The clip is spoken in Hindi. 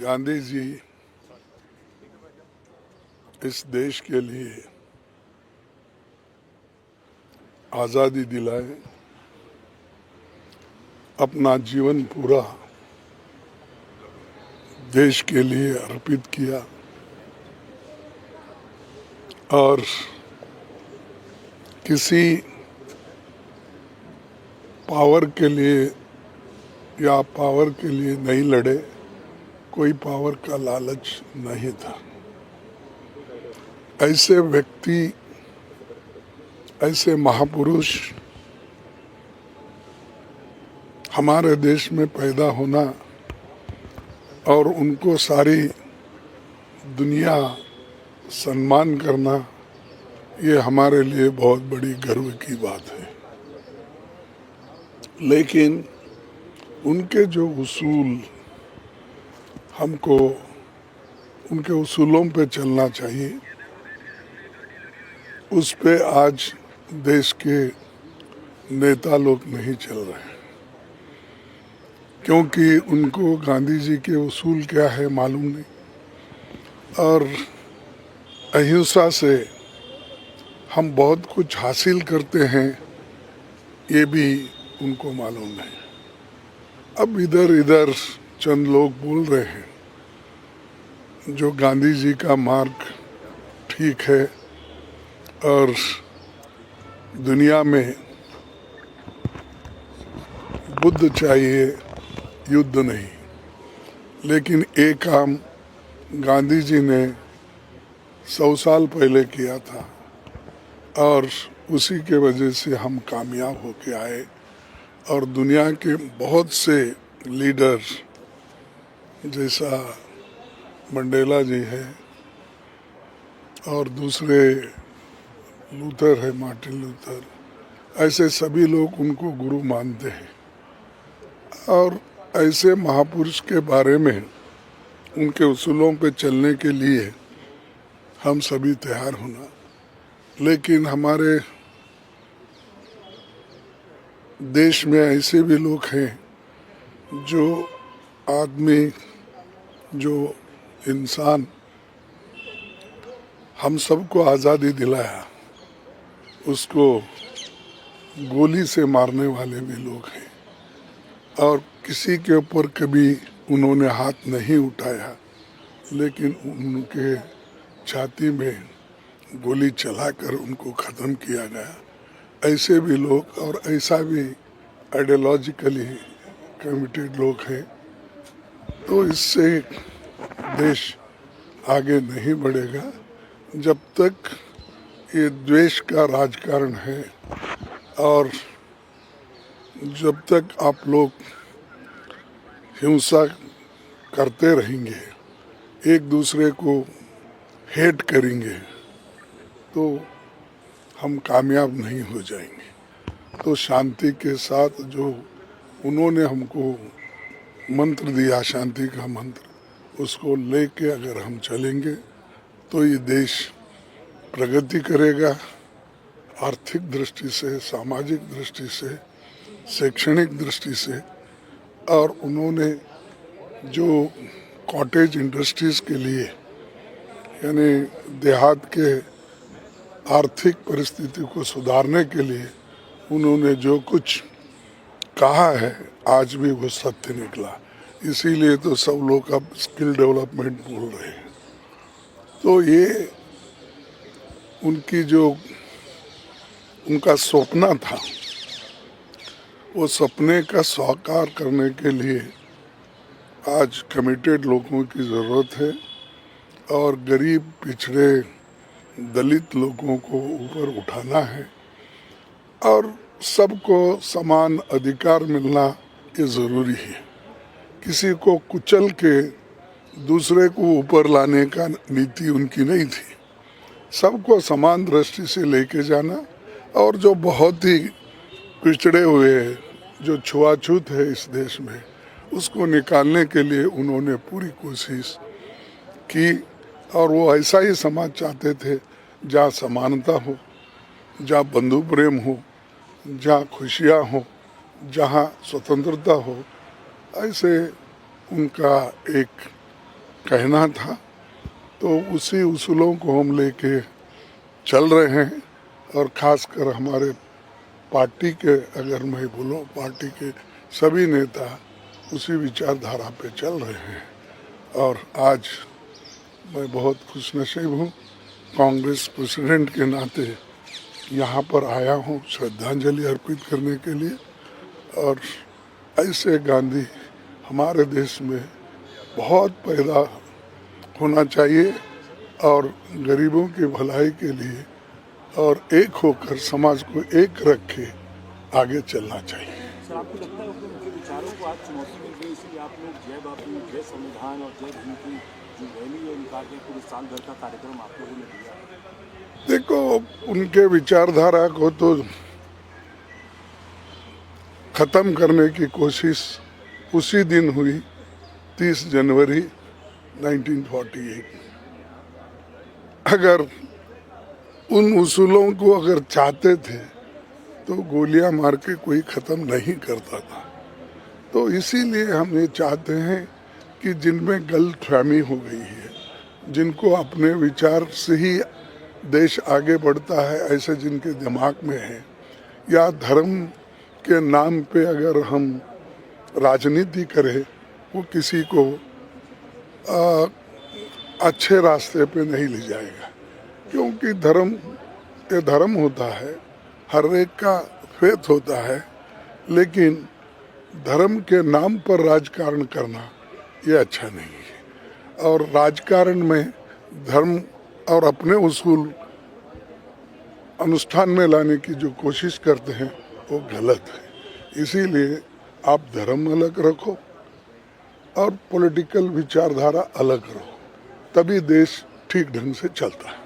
गांधी जी इस देश के लिए आज़ादी दिलाए, अपना जीवन पूरा देश के लिए अर्पित किया और किसी पावर के लिए या पावर के लिए नहीं लड़े, कोई पावर का लालच नहीं था। ऐसे व्यक्ति, ऐसे महापुरुष हमारे देश में पैदा होना और उनको सारी दुनिया सम्मान करना, ये हमारे लिए बहुत बड़ी गर्व की बात है। लेकिन उनके जो उसूल, हमको उनके उसूलों पे चलना चाहिए, उस पे आज देश के नेता लोग नहीं चल रहे हैं, क्योंकि उनको गांधी जी के उसूल क्या है मालूम नहीं। और अहिंसा से हम बहुत कुछ हासिल करते हैं, ये भी उनको मालूम नहीं। अब इधर इधर चंद लोग बोल रहे हैं जो गांधी जी का मार्ग ठीक है और दुनिया में बुद्ध चाहिए, युद्ध नहीं। लेकिन एक काम गांधी जी ने 100 साल पहले किया था और उसी के वजह से हम कामयाब होके आए और दुनिया के बहुत से लीडर जैसा मंडेला जी है और दूसरे लूथर है, मार्टिन लूथर, ऐसे सभी लोग उनको गुरु मानते हैं। और ऐसे महापुरुष के बारे में, उनके उसूलों पे चलने के लिए हम सभी तैयार होना। लेकिन हमारे देश में ऐसे भी लोग हैं जो आदमी, जो इंसान हम सबको आज़ादी दिलाया, उसको गोली से मारने वाले भी लोग हैं और किसी के ऊपर कभी उन्होंने हाथ नहीं उठाया, लेकिन उनके छाती में गोली चलाकर उनको ख़त्म किया गया। ऐसे भी लोग और ऐसा भी आइडियोलॉजिकली कमिटेड लोग हैं। तो इससे देश आगे नहीं बढ़ेगा जब तक ये द्वेष का राजकारण है और जब तक आप लोग हिंसा करते रहेंगे, एक दूसरे को हेट करेंगे, तो हम कामयाब नहीं हो जाएंगे। तो शांति के साथ जो उन्होंने हमको मंत्र दिया, शांति का मंत्र, उसको लेके अगर हम चलेंगे तो ये देश प्रगति करेगा, आर्थिक दृष्टि से, सामाजिक दृष्टि से, शैक्षणिक दृष्टि से। और उन्होंने जो कॉटेज इंडस्ट्रीज के लिए, यानी देहात के आर्थिक परिस्थिति को सुधारने के लिए उन्होंने जो कुछ कहा है, आज भी वो सत्य निकला। इसीलिए तो सब लोग अब स्किल डेवलपमेंट बोल रहे हैं। तो ये उनकी जो उनका सपना था, वो सपने का साकार करने के लिए आज कमिटेड लोगों की ज़रूरत है और गरीब, पिछड़े, दलित लोगों को ऊपर उठाना है और सबको समान अधिकार मिलना ये ज़रूरी है। किसी को कुचल के दूसरे को ऊपर लाने का नीति उनकी नहीं थी। सबको समान दृष्टि से लेके जाना और जो बहुत ही पिछड़े हुए हैं, जो छुआछूत है इस देश में, उसको निकालने के लिए उन्होंने पूरी कोशिश की। और वो ऐसा ही समाज चाहते थे जहाँ समानता हो, जहाँ बंधु प्रेम हो, जहाँ खुशियाँ हो, जहाँ स्वतंत्रता हो। ऐसे उनका एक कहना था, तो उसी उसूलों को हम लेके चल रहे हैं। और खासकर हमारे पार्टी के, अगर मैं बोलूँ, पार्टी के सभी नेता उसी विचारधारा पे चल रहे हैं। और आज मैं बहुत खुशनसीब हूँ, कांग्रेस प्रेसिडेंट के नाते यहाँ पर आया हूँ श्रद्धांजलि अर्पित करने के लिए। और ऐसे गांधी हमारे देश में बहुत पैदा होना चाहिए और गरीबों की भलाई के लिए और एक होकर समाज को एक रख के आगे चलना चाहिए। सर, आपको लगता है उनके विचारों को आज चुनौती मिल गई, इसलिए आप लोग जय बापू, जय संविधान और जय भीम की जो रैली है निकाल के पूरे साल भर का कार्यक्रम आप लोगों ने दिया? देखो, उनके विचारधारा को तो खत्म करने की कोशिश उसी दिन हुई, 30 जनवरी 1948। अगर उन उसूलों को अगर चाहते थे तो गोलियां मार के कोई ख़त्म नहीं करता था। तो इसीलिए हम ये चाहते हैं कि जिनमें गलतफहमी हो गई है, जिनको अपने विचार से ही देश आगे बढ़ता है, ऐसे जिनके दिमाग में है, या धर्म के नाम पे अगर हम राजनीति करें, वो किसी को अच्छे रास्ते पे नहीं ले जाएगा। क्योंकि धर्म ये धर्म होता है, हर एक का फेथ होता है, लेकिन धर्म के नाम पर राजकारण करना ये अच्छा नहीं है। और राजकारण में धर्म और अपने उसूल अनुष्ठान में लाने की जो कोशिश करते हैं वो गलत है। इसीलिए आप धर्म अलग रखो और पॉलिटिकल विचारधारा अलग रखो, तभी देश ठीक ढंग से चलता है।